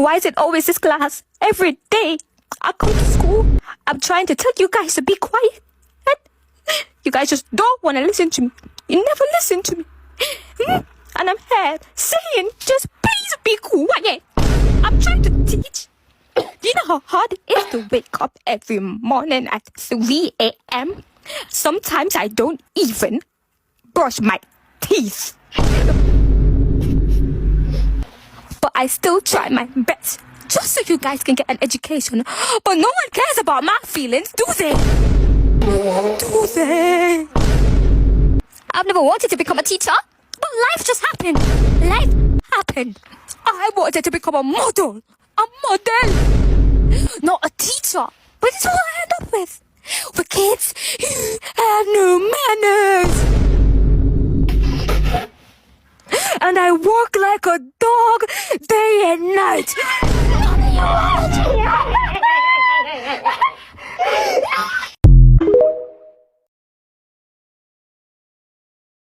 Why is it always this class? Every day I come to school, I'm trying to tell you guys to be quiet. And you guys just don't want to listen to me. You never listen to me. And I'm here saying, just please be quiet. I'm trying to teach. Do you know how hard it is to wake up every morning at 3 a.m.? Sometimes I don't even brush my teeth. But I still try my best, just so you guys can get an education. But no one cares about my feelings, do they? Do they? I've never wanted to become a teacher, but life just happened. Life happened. I wanted to become a model. A model. Not a teacher. But it's what I end up with. For kids who have no manners. And I work like a dog day and night. None of you